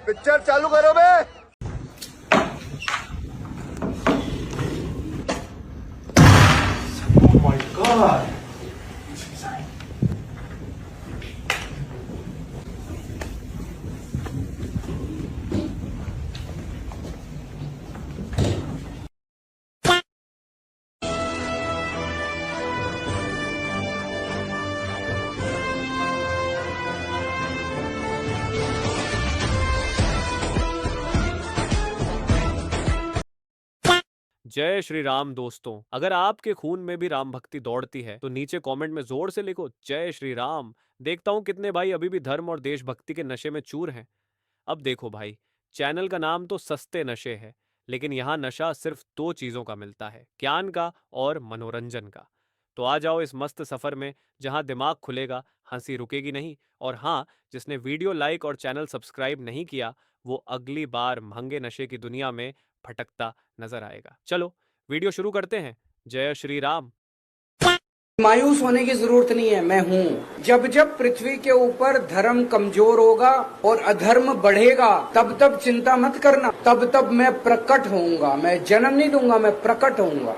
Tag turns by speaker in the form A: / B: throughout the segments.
A: Picture चालू करो बे।
B: Oh my God.
C: जय श्री राम दोस्तों। अगर आपके खून में भी राम भक्ति दौड़ती है तो नीचे कमेंट में जोर से लिखो जय श्री राम। देखता हूं कितने भाई अभी भी धर्म और देशभक्ति के नशे में चूर हैं। अब देखो भाई, चैनल का नाम तो सस्ते नशे है, लेकिन यहाँ नशा सिर्फ दो चीजों का मिलता है, ज्ञान का और मनोरंजन का। तो आ जाओ इस मस्त सफर में जहाँ दिमाग खुलेगा, हंसी रुकेगी नहीं। और हाँ, जिसने वीडियो लाइक और चैनल सब्सक्राइब नहीं किया वो अगली बार महंगे नशे की दुनिया में भटकता नजर आएगा। चलो वीडियो शुरू करते हैं। जय श्री राम।
D: मायूस होने की जरूरत नहीं है, मैं हूँ। जब जब पृथ्वी के ऊपर धर्म कमजोर होगा और अधर्म बढ़ेगा, तब तब चिंता मत करना, तब तब मैं प्रकट होऊंगा। मैं जन्म नहीं दूंगा, मैं प्रकट होऊंगा।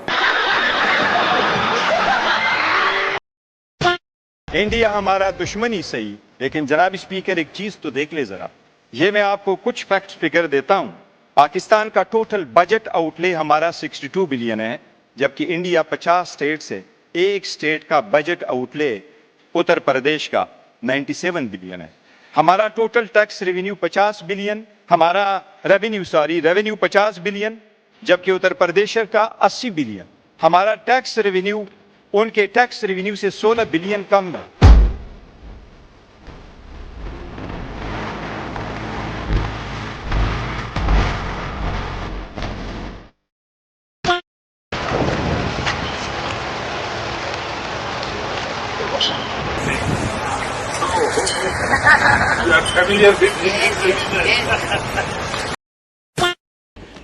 E: इंडिया हमारा दुश्मन ही सही, लेकिन जनाब स्पीकर एक चीज तो देख ले जरा। ये मैं आपको कुछ फैक्ट्स फिगर देता हूँ। पाकिस्तान का टोटल बजट आउटले हमारा 62 बिलियन है, जबकि इंडिया 50 स्टेट से एक स्टेट का बजट आउटले उत्तर प्रदेश का 97 बिलियन है। हमारा टोटल टैक्स रेवेन्यू 50 बिलियन, हमारा रेवेन्यू 50 बिलियन, जबकि उत्तर प्रदेश का 80 बिलियन। हमारा टैक्स रेवेन्यू उनके टैक्स रेवेन्यू से 16 बिलियन कम है।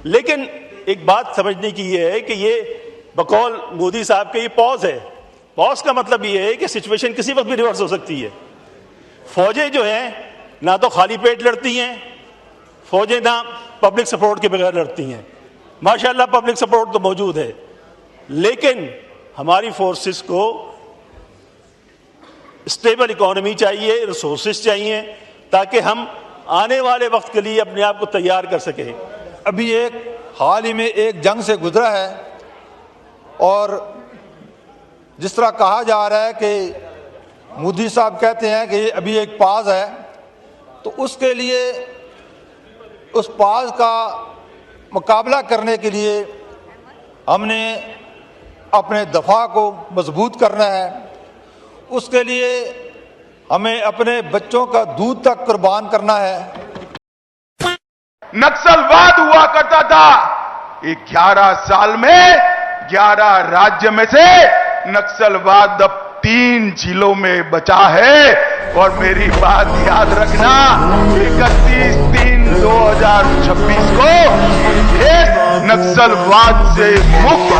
F: लेकिन एक बात समझने की ये है कि ये बकौल मोदी साहब के ये पॉज है। पॉज का मतलब ये है कि सिचुएशन किसी वक्त भी रिवर्स हो सकती है। फौजें जो हैं ना तो खाली पेट लड़ती हैं, फौजें ना पब्लिक सपोर्ट के बगैर लड़ती हैं। माशाल्लाह पब्लिक सपोर्ट तो मौजूद है, लेकिन हमारी फोर्सेस को स्टेबल इकोनॉमी चाहिए, रिसोर्सेज चाहिए, ताकि हम आने वाले वक्त के लिए अपने आप को तैयार कर सकें।
G: अभी एक हाल ही में एक जंग से गुजरा है, और जिस तरह कहा जा रहा है कि मोदी साहब कहते हैं कि ये अभी एक पाज है, तो उसके लिए उस पाज का मुकाबला करने के लिए हमने अपने दफा को मजबूत करना है। उसके लिए हमें अपने बच्चों का दूध तक कुर्बान करना है।
A: नक्सलवाद हुआ करता था, 11 साल में 11 राज्य में से नक्सलवाद अब 3 जिलों में बचा है। और मेरी बात याद रखना, 31/3/2026 को देश नक्सलवाद से मुक्त।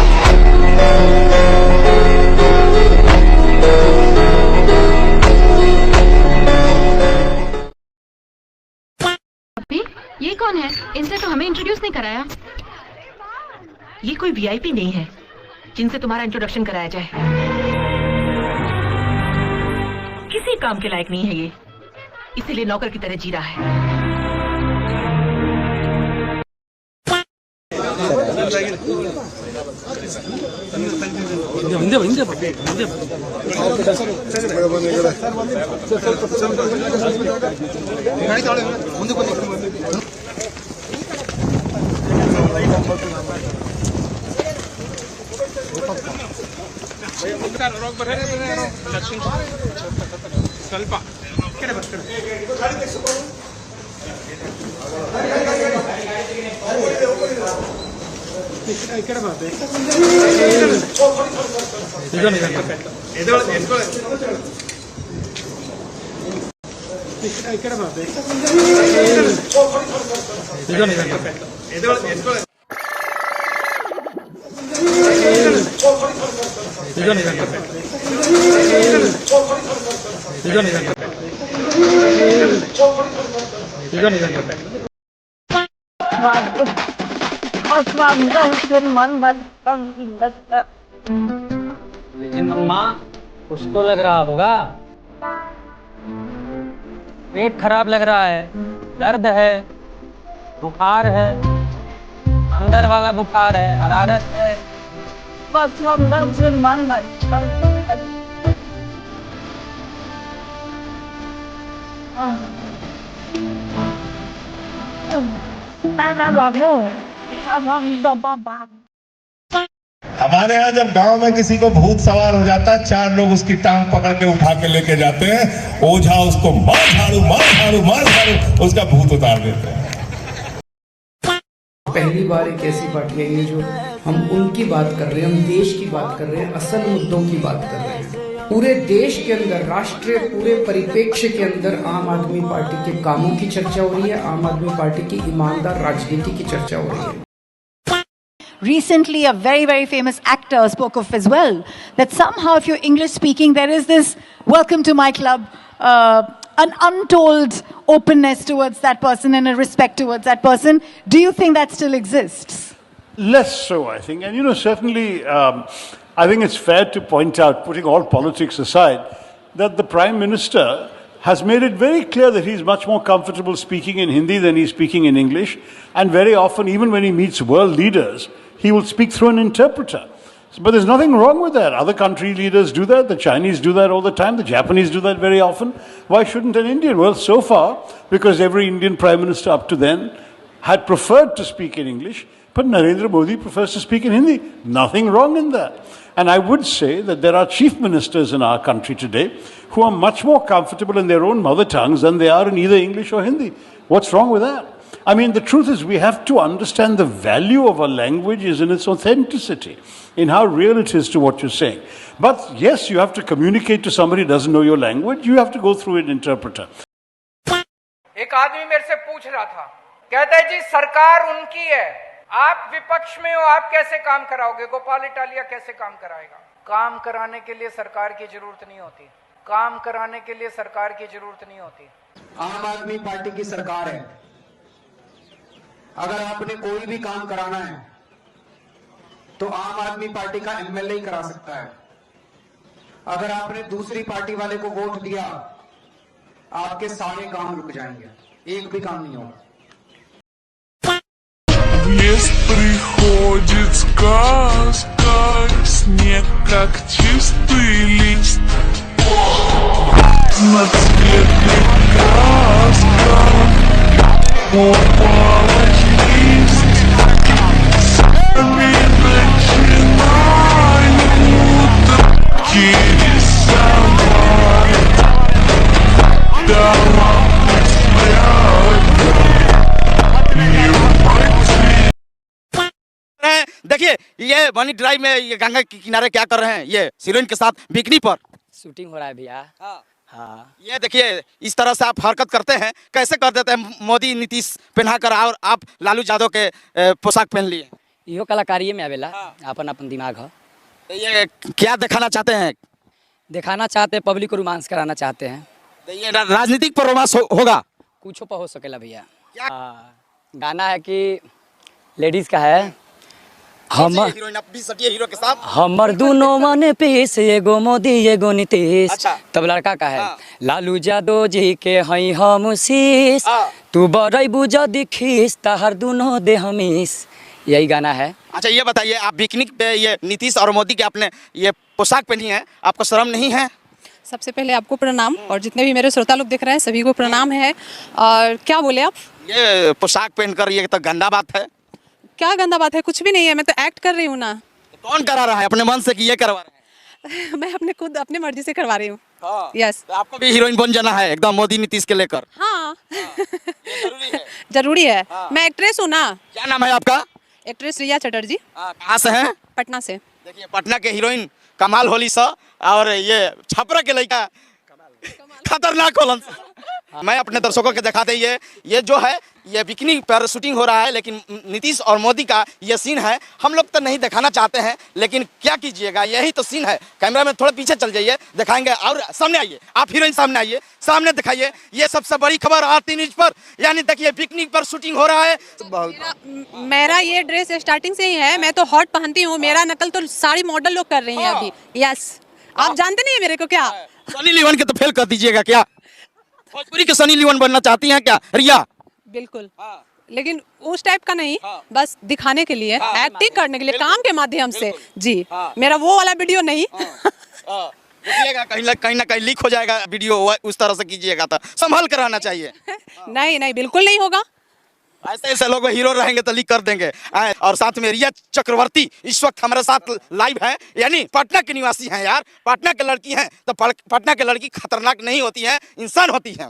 H: ये कौन है? इनसे तो हमें इंट्रोड्यूस नहीं कराया।
I: ये कोई वीआईपी नहीं है जिनसे तुम्हारा इंट्रोडक्शन कराया जाए। किसी काम के लायक नहीं है ये, इसीलिए नौकर की तरह जी रहा है।
B: ಸ್ವಲ್ಪ ಕಡೆ ಬರ್ತಾರೆ ఇక్కడ బాబే ఇక్కడ బాబే
J: लेकिन अम्मा कुछ तो लग रहा होगा, पेट खराब लग रहा है, दर्द है, बुखार है, अंदर वाला बुखार है, हरारत है। बस हम से मन
K: हमारे यहाँ जब गांव में किसी को भूत सवार हो जाता है, 4 लोग उसकी टांग पकड़ के उठा के लेके जाते हैं, ओझा उसको मार झाड़ू उसका भूत उतार देते हैं।
D: पहली बार एक ऐसी पार्टी आई है जो हम उनकी बात कर रहे हैं, हम देश की बात कर रहे हैं, असल मुद्दों की बात कर रहे हैं। पूरे देश के अंदर, राष्ट्रीय पूरे परिप्रेक्ष्य के अंदर आम आदमी पार्टी के कामों की चर्चा हो रही है, आम आदमी पार्टी की ईमानदार राजनीति की चर्चा हो रही है।
L: Recently, a very, very famous actor spoke of as well that somehow, if you're English speaking, there is this welcome to my club, an untold openness towards that person and a respect towards that person. Do you think that still exists?
M: Less so, I think. And, certainly, I think it's fair to point out, putting all politics aside, that the Prime Minister has made it very clear that he's much more comfortable speaking in Hindi than he's speaking in English. And very often, even when he meets world leaders, he will speak through an interpreter. But there's nothing wrong with that. Other country leaders do that. The Chinese do that all the time. The Japanese do that very often. Why shouldn't an Indian? Well, so far, because every Indian Prime Minister up to then had preferred to speak in English, but Narendra Modi prefers to speak in Hindi. Nothing wrong in that. And I would say that there are chief ministers in our country today who are much more comfortable in their own mother tongues than they are in either English or Hindi. What's wrong with that? I mean, the truth is we have to understand the value of a language is in its authenticity, in how real it is to what you're saying. But yes, you have to communicate to somebody who doesn't know your language. You have to go through an interpreter.
D: एक आदमी मेरे से पूछ रहा था, कहता है जी सरकार उनकी है, आप विपक्ष में हो, आप कैसे काम कराओगे? गोपाल इटालिया कैसे काम कराएगा? काम कराने के लिए सरकार की जरूरत नहीं होती। काम कराने के लिए सरकार की जरूरत नहीं होती। आम आदमी पार्टी की सरकार है। अगर आपने कोई भी काम कराना है तो आम आदमी पार्टी का एमएलए ही करा सकता है। अगर आपने दूसरी पार्टी वाले को वोट दिया, आपके सारे काम रुक जाएंगे, एक भी काम नहीं होगा।
N: Лес приходит сказка, снег как чистый лист, на цветы краска, упала лист, сами начинают рисовать, дома
O: देखिए ये मनी ड्राइव में ये गंगा के किनारे क्या कर रहे हैं, ये हीरोइन के साथ बिकनी पर
J: शूटिंग हो रहा है भैया। हाँ।
O: ये देखिए इस तरह से आप हरकत करते हैं, कैसे कर देते हैं? मोदी नीतीश पहना कर और आप लालू यादव के पोशाक पहन लिए।
J: यो कलाकारी में आवेला, अपन अपन दिमाग है।
O: ये क्या दिखाना चाहते हैं?
J: दिखाना चाहते हैं पब्लिक को रोमांस कराना चाहते हैं।
O: ये राजनीतिक पर रोमांस होगा?
J: कुछ पर हो सकेला भैया। गाना है कि लेडीज का है,
O: हीरो के साथ
J: हमर दोनों मन पीस, एगो मोदी एगो नीतीश। अच्छा। तब लड़का का है लालू यादव जी के हई हम शीश, तू बड़ई बुझ दिखीस तहर दोनों दे हमीस। यही गाना है।
O: अच्छा ये बताइए, आप पिकनिक पे ये नीतीश और मोदी के आपने ये पोशाक पहनी है, आपको शर्म नहीं है?
P: सबसे पहले आपको प्रणाम, और जितने भी मेरे श्रोता लोग दिख रहे हैं सभी को प्रणाम है। और क्या बोले आप?
O: ये पोशाक पहनकर ये तो गंदा बात है।
P: क्या गंदा बात है? कुछ भी नहीं है, मैं तो एक्ट कर रही हूँ ना।
O: तो कौन करा रहा है? अपने मन से कि ये करवा रहे हैं?
P: मैं अपने खुद अपने मर्जी से करवा रही हूँ। यस।
O: तो आपको भी हीरोइन बन जाना है एकदम मोदी नीतीश के लेकर।
P: हाँ। जरूरी है। मैं एक्ट्रेस हूँ ना।
O: क्या नाम है आपका?
P: एक्ट्रेस रिया चटर्जी।
O: कहाँ से हैं?
P: पटना से।
O: देखिए पटना के हीरोइन कमाल होली सा, और ये छपरा के लड़का खतरनाक होलन। मैं अपने दर्शकों के दिखाते ये जो है ये बिकनी पर शूटिंग हो रहा है, लेकिन नीतीश और मोदी का ये सीन है। हम लोग तो नहीं दिखाना चाहते हैं, लेकिन क्या कीजिएगा, यही तो सीन है। कैमरा में थोड़ा पीछे चल जाइए, दिखाएंगे। और सामने आइए, आप हीरोइन सामने आइए, सामने दिखाइए। ये सबसे बड़ी खबर आरती न्यूज पर, यानी देखिए पिकनिक पर शूटिंग हो रहा है।
P: मेरा ये ड्रेस स्टार्टिंग से ही है, मैं तो हॉट पहनती हूँ, मेरा नकल तो सारी मॉडल लोग कर रही हैं अभी। यस, आप जानते नहीं है मेरे को क्या?
O: सनी लियोन के तो फेल कर दीजिएगा क्या? भोजपुरी के सनी लियोन बनना चाहती हैं क्या रिया?
P: बिल्कुल, लेकिन उस टाइप का नहीं, बस दिखाने के लिए, एक्टिंग करने के लिए, काम के माध्यम से। जी, मेरा वो वाला वीडियो नहीं।
O: कहीं ना कहीं लीक हो जाएगा वीडियो, उस तरह से कीजिएगा तो संभाल कर रहना चाहिए।
P: नहीं नहीं, बिल्कुल नहीं होगा।
O: ऐसे ऐसे लोग हीरो रहेंगे तो लीक कर देंगे। और साथ में रिया चक्रवर्ती इस वक्त हमारे साथ लाइव है, यानी पटना की निवासी हैं यार, पटना की लड़की हैं। तो पटना की लड़की खतरनाक नहीं होती है, इंसान होती है।